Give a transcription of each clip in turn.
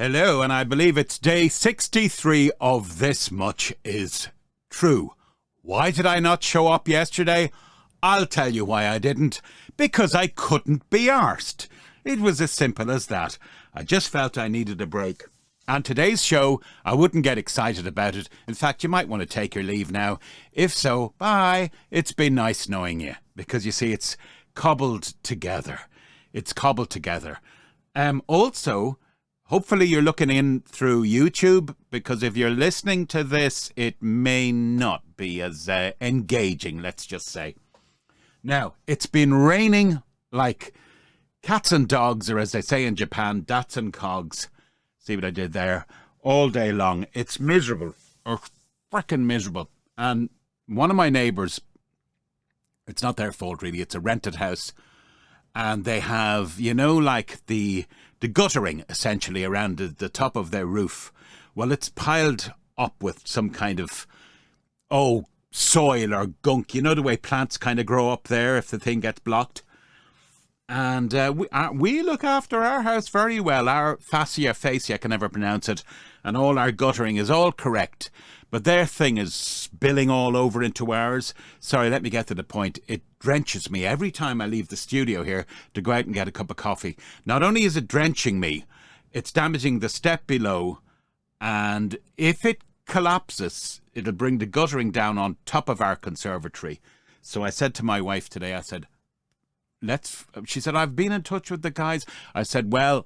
Hello, and I believe it's day 63 of This Much Is True. Why did I not show up yesterday? I'll tell you why I didn't. Because I couldn't be arsed. It was as simple as that. I just felt I needed a break. And today's show, I wouldn't get excited about it. In fact, you might want to take your leave now. If so, bye. It's been nice knowing you. Because you see, it's cobbled together. It's cobbled together. Also, hopefully you're looking in through YouTube, because if you're listening to this, it may not be as engaging, let's just say. Now, it's been raining like cats and dogs, or as they say in Japan, dats and cogs. See what I did there? All day long. It's miserable, or freaking miserable. And one of my neighbours, it's not their fault really, it's a rented house, and they have, you know, like the guttering essentially around the top of their roof. Well, it's piled up with some kind of soil or gunk. You know the way plants kind of grow up there if the thing gets blocked. And we look after our house very well. Our fascia, I can never pronounce it, and all our guttering is all correct. But their thing is spilling all over into ours. Sorry, let me get to the point. It drenches me every time I leave the studio here to go out and get a cup of coffee. Not only is it drenching me, it's damaging the step below. And if it collapses, it'll bring the guttering down on top of our conservatory. So I said to my wife today, I said, she said, I've been in touch with the guys. I said, well,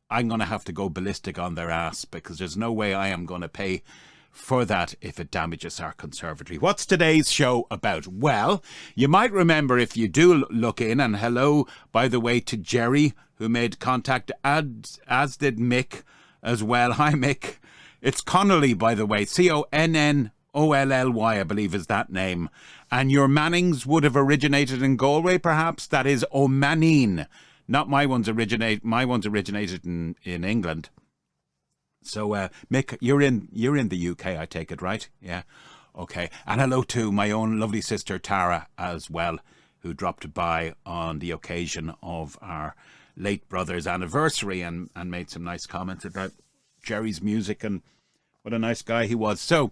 I'm going to have to go ballistic on their ass, because there's no way I am going to pay for that if it damages our conservatory. What's today's show about? Well, you might remember if you do look in, and hello, by the way, to Jerry, who made contact, as did Mick as well. Hi, Mick. It's Connolly, by the way, Connolly, I believe is that name. And your Mannings would have originated in Galway, perhaps. That is O'Manine. Not my ones originated in England. So, Mick, you're in the UK, I take it, right? Yeah. Okay. And hello to my own lovely sister Tara as well, who dropped by on the occasion of our late brother's anniversary and made some nice comments about Jerry's music and what a nice guy he was. So,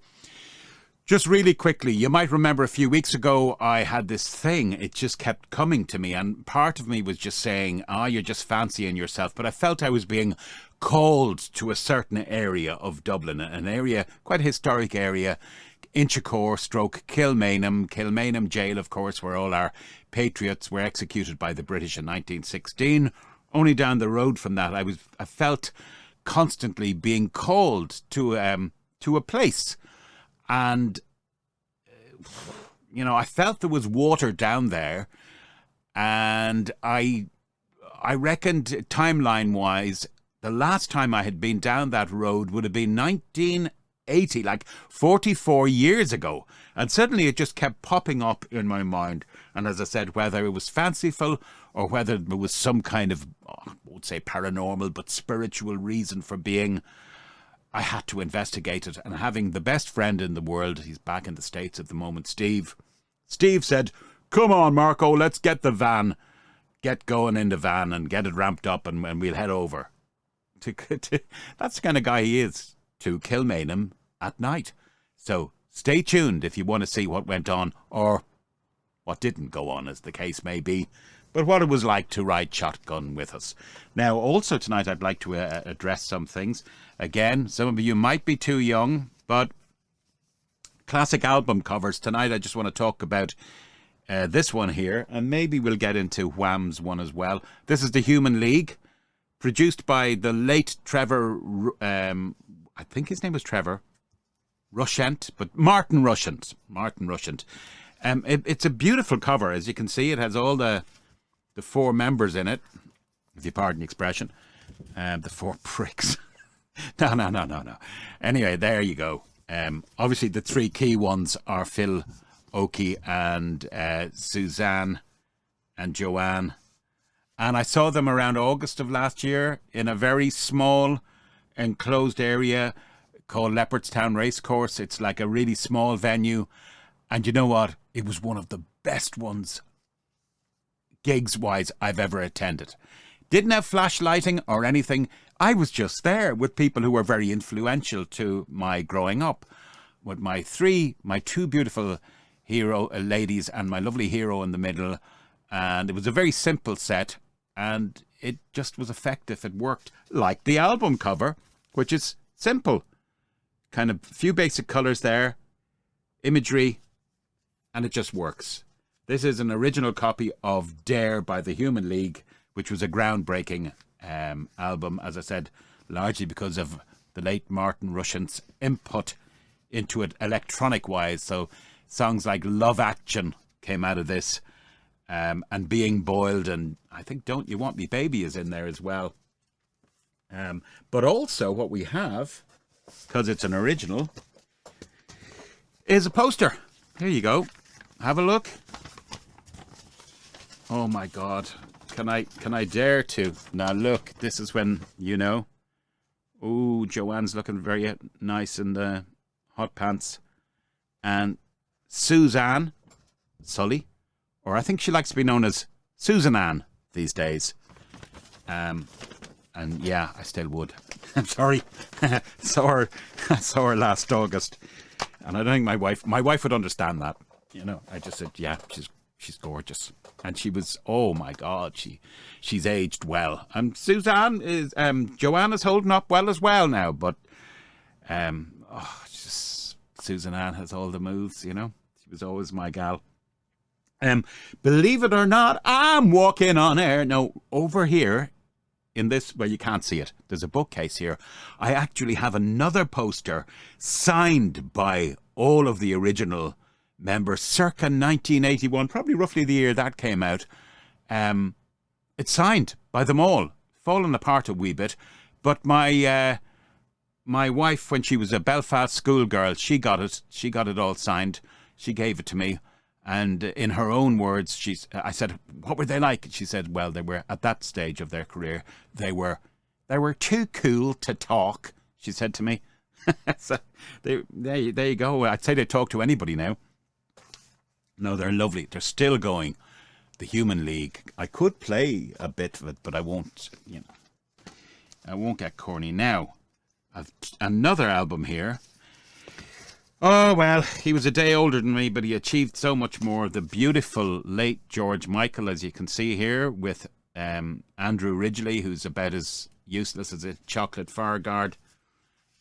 just really quickly, you might remember a few weeks ago I had this thing. It just kept coming to me, and part of me was just saying, you're just fancying yourself. But I felt I was being called to a certain area of Dublin, an area, quite a historic area, Inchicore / Kilmainham. Kilmainham jail, of course, where all our patriots were executed by the British in 1916. Only down the road from that, I felt constantly being called to a place. And, you know, I felt there was water down there, and I reckoned timeline-wise, the last time I had been down that road would have been 1980, like 44 years ago. And suddenly it just kept popping up in my mind. And as I said, whether it was fanciful or whether there was some kind of, I won't say paranormal, but spiritual reason for being, I had to investigate it. And having the best friend in the world, he's back in the States at the moment, Steve said, come on, Marco, let's get the van. Get going in the van and get it ramped up, and we'll head over. That's the kind of guy he is, to Kilmainham at night. So stay tuned if you want to see what went on, or what didn't go on, as the case may be, but what it was like to ride shotgun with us. Now, also tonight, I'd like to address some things. Again, some of you might be too young, but classic album covers. Tonight, I just want to talk about this one here, and maybe we'll get into Wham's one as well. This is The Human League, produced by the late Trevor, I think his name was Trevor Rushent, but Martin Rushent. It's a beautiful cover, as you can see. It has all the four members in it, if you pardon the expression. The four pricks. No. Anyway, there you go. Obviously, the three key ones are Phil Oakey and Suzanne and Joanne. And I saw them around August of last year in a very small enclosed area called Leopardstown Racecourse. It's like a really small venue. And you know what? It was one of the best ones, gigs-wise, I've ever attended. Didn't have flash lighting or anything. I was just there with people who were very influential to my growing up, with my two beautiful hero ladies and my lovely hero in the middle. And it was a very simple set, and it just was effective. It worked like the album cover, which is simple. Kind of few basic colours there, imagery, and it just works. This is an original copy of Dare by the Human League, which was a groundbreaking album, as I said, largely because of the late Martin Rushent's input into it electronic-wise. So songs like Love Action came out of this, and Being Boiled, and I think Don't You Want Me Baby is in there as well. But also what we have, because it's an original, is a poster. Here you go. Have a look. Oh my God. Can I dare to? Now look, this is when, oh, Joanne's looking very nice in the hot pants. And Suzanne Sully, or I think she likes to be known as Susan Ann these days. And yeah, I still would. I'm sorry. I saw her last August. And I don't think my wife would understand that. I just said, yeah, she's gorgeous. And she was, oh my God, she's aged well. And Suzanne is, Joanna's holding up well as well now. But, Susan Ann has all the moves, She was always my gal. Believe it or not, I'm walking on air. No, over here in this, well, you can't see it. There's a bookcase here. I actually have another poster signed by all of the original members circa 1981, probably roughly the year that came out. It's signed by them all, fallen apart a wee bit. But my wife, when she was a Belfast schoolgirl, she got it all signed. She gave it to me. And in her own words, I said, what were they like? And she said, well, they were, at that stage of their career, they were too cool to talk, she said to me. So there you go. I'd say they talk to anybody now. No, they're lovely. They're still going. The Human League. I could play a bit of it, but I won't, I won't get corny now. I've another album here. Oh, well, he was a day older than me, but he achieved so much more. The beautiful late George Michael, as you can see here, with Andrew Ridgeley, who's about as useless as a chocolate fire guard,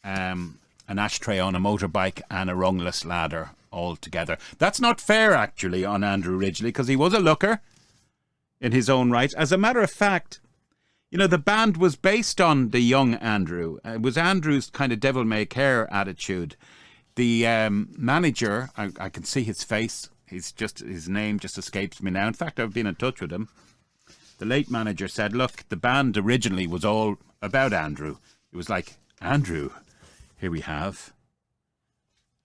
an ashtray on a motorbike, and a rungless ladder all together. That's not fair, actually, on Andrew Ridgeley, because he was a looker in his own right. As a matter of fact, the band was based on the young Andrew. It was Andrew's kind of devil-may-care attitude. The manager, I can see his face. His name just escapes me now. In fact, I've been in touch with him. The late manager said, look, the band originally was all about Andrew. It was like, Andrew, here we have.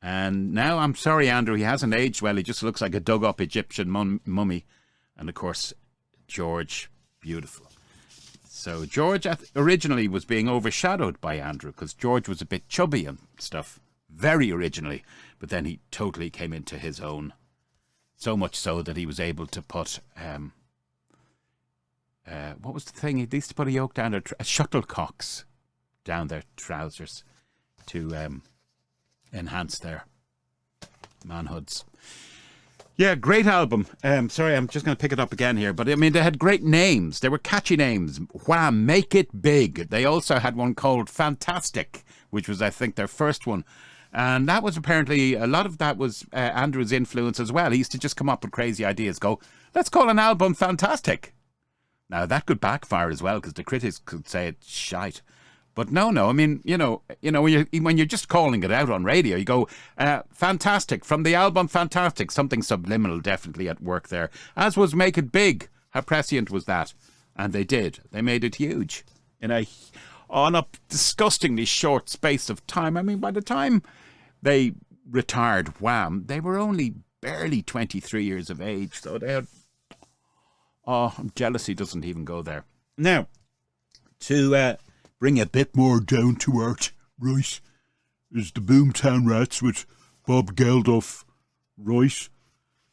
And now, I'm sorry, Andrew, he hasn't aged well. He just looks like a dug-up Egyptian mummy. And, of course, George, beautiful. So George originally was being overshadowed by Andrew because George was a bit chubby and stuff. Very originally, but then he totally came into his own. So much so that he was able to put, what was the thing? He used to put a yoke down their, shuttlecocks down their trousers to enhance their manhoods. Yeah, great album. Sorry, I'm just going to pick it up again here. But I mean, they had great names. They were catchy names. Wham, Make It Big. They also had one called Fantastic, which was, I think, their first one. And that was apparently, a lot of that was Andrew's influence as well. He used to just come up with crazy ideas. Go, let's call an album Fantastic. Now, that could backfire as well, because the critics could say it's shite. But no. I mean, when you're just calling it out on radio, you go, Fantastic, from the album Fantastic. Something subliminal definitely at work there. As was Make It Big. How prescient was that? And they did. They made it huge. On a disgustingly short space of time. I mean, by the time they retired, Wham, they were only barely 23 years of age. So they had... Oh, jealousy doesn't even go there. Now, to bring a bit more down to earth, right, is the Boomtown Rats with Bob Geldof, right?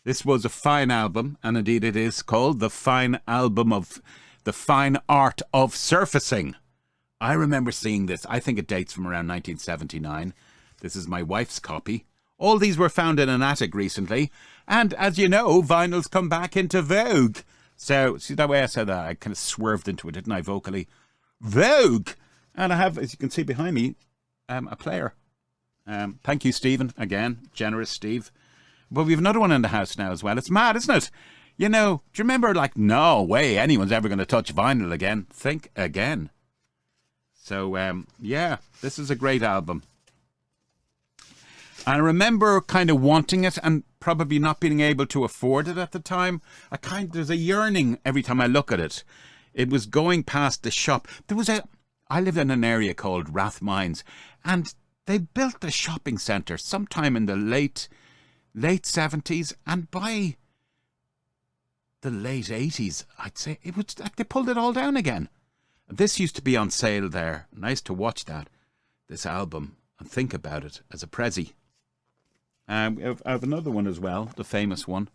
This was a fine album, and indeed it is called The Fine Album of... The Fine Art of Surfacing. I remember seeing this. I think it dates from around 1979. This is my wife's copy. All these were found in an attic recently. And as you know, vinyl's come back into vogue. So, see that way I said that? I kind of swerved into it, didn't I, vocally? Vogue! And I have, as you can see behind me, a player. Thank you, Stephen. Again, generous Steve. But we have another one in the house now as well. It's mad, isn't it? You know, do you remember, like, no way anyone's ever going to touch vinyl again? Think again. So, yeah, this is a great album. I remember kind of wanting it and probably not being able to afford it at the time. There's a yearning every time I look at it. It was going past the shop. I lived in an area called Rathmines, and they built a shopping centre sometime in the late 70s, and by the late 80s, I'd say, it was like they pulled it all down again. This used to be on sale there. Nice to watch this album, and think about it as a Prezi. I have another one as well, the famous one,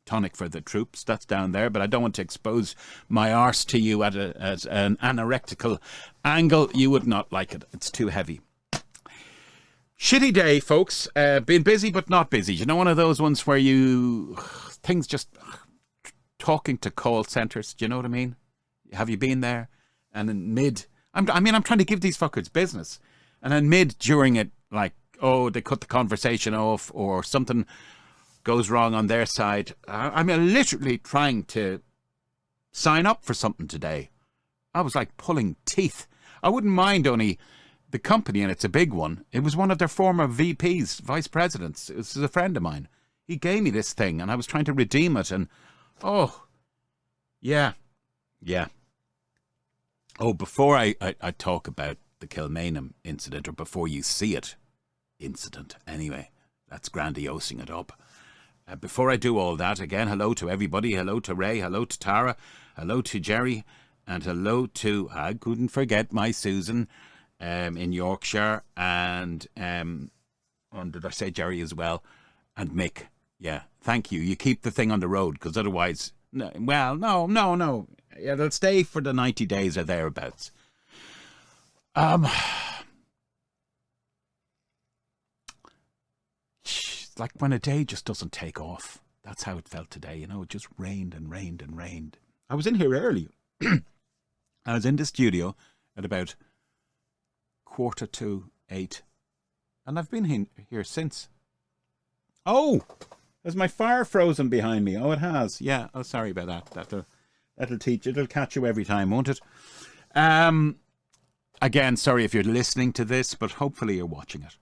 Tonic for the Troops. That's down there, but I don't want to expose my arse to you as an anorectical angle. You would not like it. It's too heavy. Shitty day, folks. Been busy, but not busy. You know, one of those ones where things just talking to call centres. Do you know what I mean? Have you been there? And in I'm trying to give these fuckers business. And then during it, like, oh, they cut the conversation off or something goes wrong on their side. I'm literally trying to sign up for something today. I was like pulling teeth. I wouldn't mind only the company, and it's a big one. It was one of their former VPs, vice presidents. This is a friend of mine. He gave me this thing and I was trying to redeem it, and yeah. Oh, before I talk about the Kilmainham incident, or before you see it, incident anyway, that's grandiosing it up. Before I do all that, again, hello to everybody. Hello to Ray, hello to Tara, hello to Jerry, and hello to, I couldn't forget my Susan in Yorkshire, and did I say Jerry as well? And Mick. Yeah, thank you. You keep the thing on the road, because otherwise, no. Yeah, they'll stay for the 90 days or thereabouts. Like when a day just doesn't take off. That's how it felt today. You know, it just rained and rained and rained. I was in here early. I was in the studio at about 7:45, and I've been here since. Oh, there's my fire frozen behind me. Oh, it has. Yeah. Oh, sorry about that. That'll teach. It'll catch you every time, won't it? Again, sorry if you're listening to this, but hopefully you're watching it.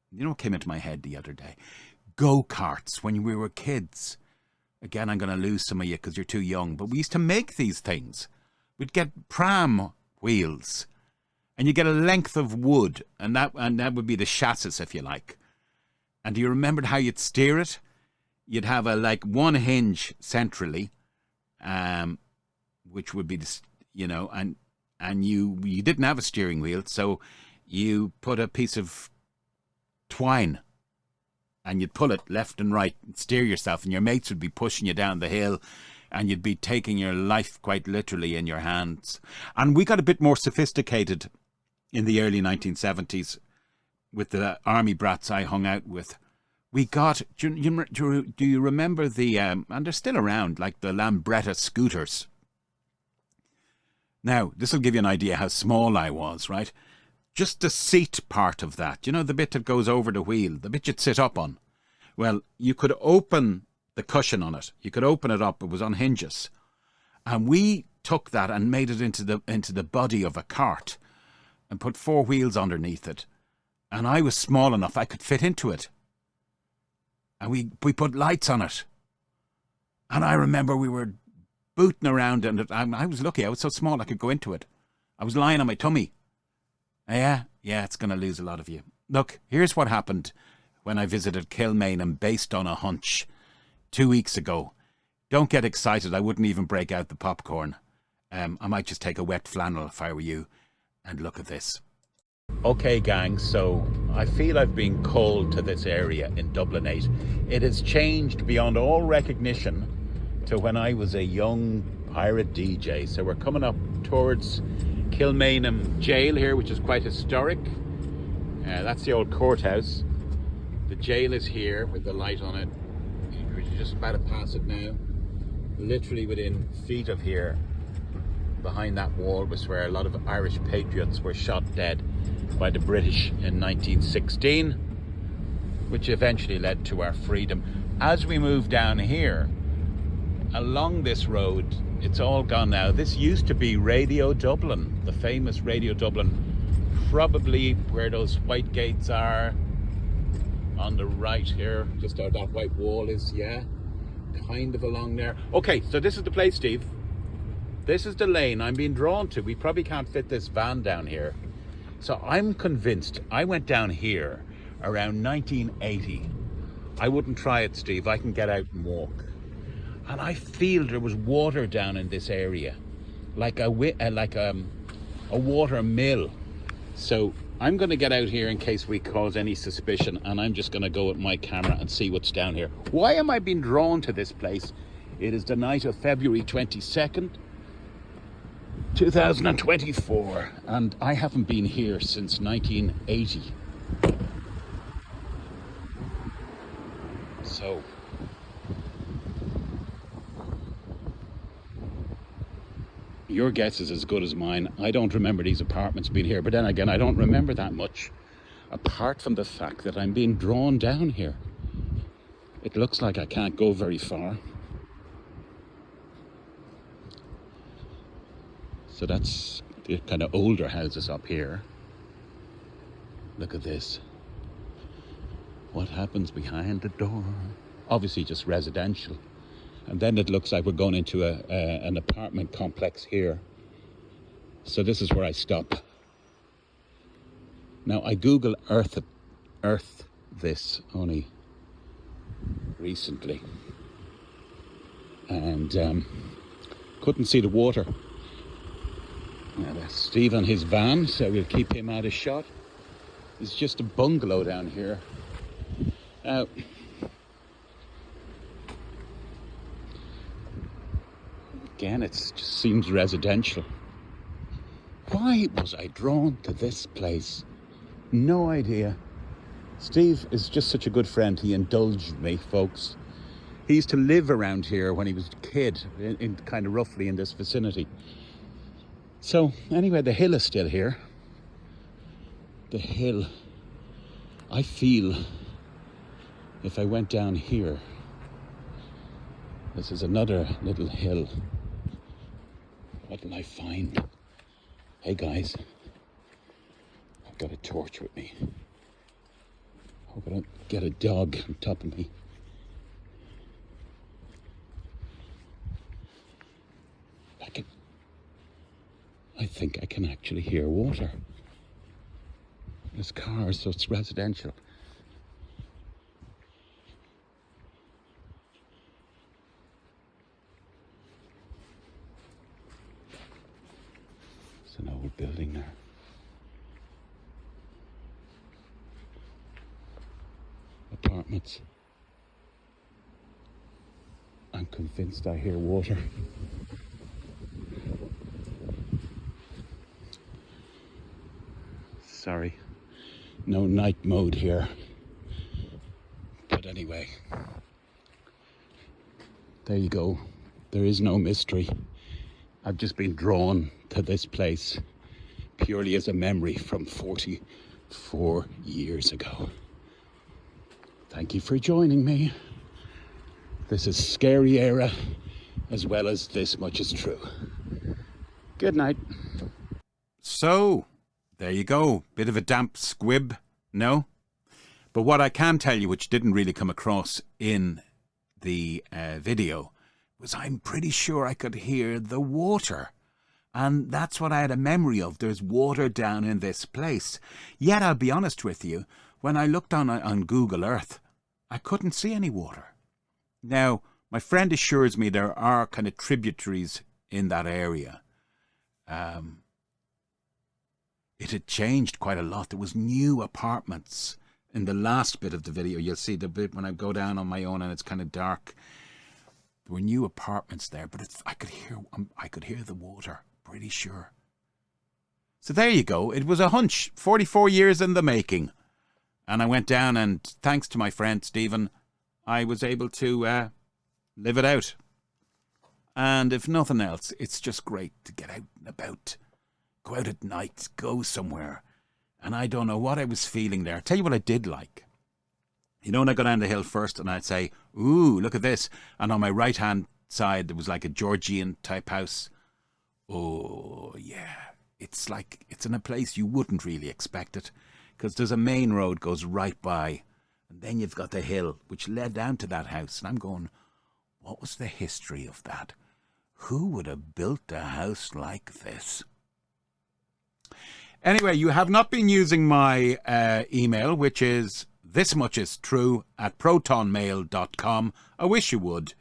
You know what came into my head the other day? Go Karts when we were kids. Again, I'm going to lose some of you because you're too young, but we used to make these things. We'd get pram wheels, and you get a length of wood, and that would be the chassis, if you like. And do you remember how you'd steer it? You'd have one hinge centrally, which would be and you didn't have a steering wheel, so you put a piece of twine and you'd pull it left and right and steer yourself, and your mates would be pushing you down the hill, and you'd be taking your life quite literally in your hands. And we got a bit more sophisticated in the early 1970s with the army brats I hung out with. We got, do you remember the, and they're still around, like the Lambretta scooters. Now, this will give you an idea how small I was, right? Just the seat part of that, you know, the bit that goes over the wheel, the bit you'd sit up on. Well, you could open the cushion on it. You could open it up. It was on hinges. And we took that and made it into the body of a cart and put 4 wheels underneath it. And I was small enough I could fit into it. And we put lights on it. And I remember we were booting around, and I was lucky. I was so small I could go into it. I was lying on my tummy. Yeah, it's going to lose a lot of you. Look, here's what happened when I visited Kilmainham based on a hunch 2 weeks ago. Don't get excited. I wouldn't even break out the popcorn. I might just take a wet flannel if I were you and look at this. Okay, gang, so I feel I've been called to this area in Dublin 8. It has changed beyond all recognition to when I was a young pirate DJ. So we're coming up towards Kilmainham Jail here, which is quite historic. That's the old courthouse. The jail is here with the light on it. We're just about to pass it now. Literally within feet of here, behind that wall, was where a lot of Irish patriots were shot dead by the British in 1916, which eventually led to our freedom. As we move down here, along this road, it's all gone now. This used to be Radio Dublin, the famous Radio Dublin, probably where those white gates are on the right here, just where that white wall is, yeah, kind of along there. Okay, so this is the place, Steve. This is the lane I'm being drawn to. We probably can't fit this van down here. So I'm convinced I went down here around 1980. I wouldn't try it, Steve. I can get out and walk. And I feel there was water down in this area, like a water mill. So I'm going to get out here in case we cause any suspicion, and I'm just going to go with my camera and see what's down here. Why am I being drawn to this place? It is the night of February 22nd, 2024, and I haven't been here since 1980. So your guess is as good as mine. I don't remember these apartments being here, but then again, I don't remember that much, apart from the fact that I'm being drawn down here. It looks like I can't go very far. So that's the kind of older houses up here. Look at this. What happens behind the door? Obviously just residential. And then it looks like we're going into an apartment complex here. So this is where I stop. Now I Google Earth this only recently. And couldn't see the water. Now that's Steve on his van, so we'll keep him out of shot. It's just a bungalow down here. Again, it just seems residential. Why was I drawn to this place? No idea. Steve is just such a good friend. He indulged me, folks. He used to live around here when he was a kid, in kind of roughly in this vicinity. So anyway, the hill is still here. The hill, I feel if I went down here, this is another little hill. What will I find? Hey guys, I've got a torch with me. Hope I don't get a dog on top of me. I think I can actually hear water. There's cars, so it's residential. It's an old building there. Apartments. I'm convinced I hear water. Sorry, no night mode here. But anyway, there you go. There is no mystery. I've just been drawn to this place purely as a memory from 44 years ago. Thank you for joining me. This is scary era, as well as this much is true. Good night. So, there you go. Bit of a damp squib, no? But what I can tell you, which didn't really come across in the video, was I'm pretty sure I could hear the water. And that's what I had a memory of. There's water down in this place. Yet, I'll be honest with you, when I looked on Google Earth, I couldn't see any water. Now, my friend assures me there are kind of tributaries in that area. It had changed quite a lot. There was new apartments. In the last bit of the video, you'll see the bit when I go down on my own and it's kind of dark. There were new apartments there, but I could hear the water, pretty sure. So there you go. It was a hunch, 44 years in the making. And I went down, and thanks to my friend Stephen, I was able to live it out. And if nothing else, it's just great to get out and about. Go out at night, go somewhere. And I don't know what I was feeling there. I'll tell you what I did like. You know, when I go down the hill first and I'd say, ooh, look at this. And on my right-hand side, there was like a Georgian type house. Oh, yeah. It's in a place you wouldn't really expect it. Because there's a main road goes right by. And then you've got the hill, which led down to that house. And I'm going, what was the history of that? Who would have built a house like this? Anyway, you have not been using my email, which is thismuchistrue@protonmail.com. I wish you would.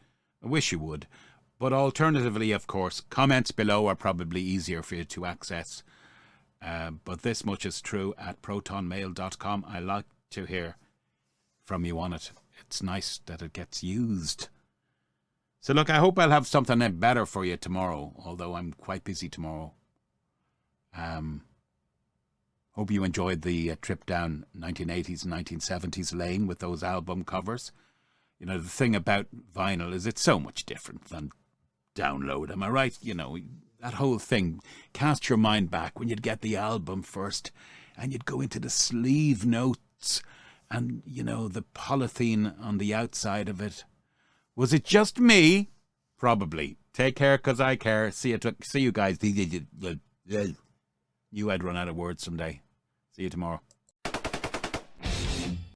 But alternatively, of course, comments below are probably easier for you to access. But thismuchistrue@protonmail.com. I like to hear from you on it. It's nice that it gets used. So look, I hope I'll have something better for you tomorrow, although I'm quite busy tomorrow. Hope you enjoyed the trip down 1980s and 1970s lane with those album covers. You know, the thing about vinyl is it's so much different than download. Am I right? You know, that whole thing. Cast your mind back when you'd get the album first and you'd go into the sleeve notes and, you know, the polythene on the outside of it. Was it just me? Probably. Take care, 'cause I care. See you guys. You had run out of words someday. See you tomorrow.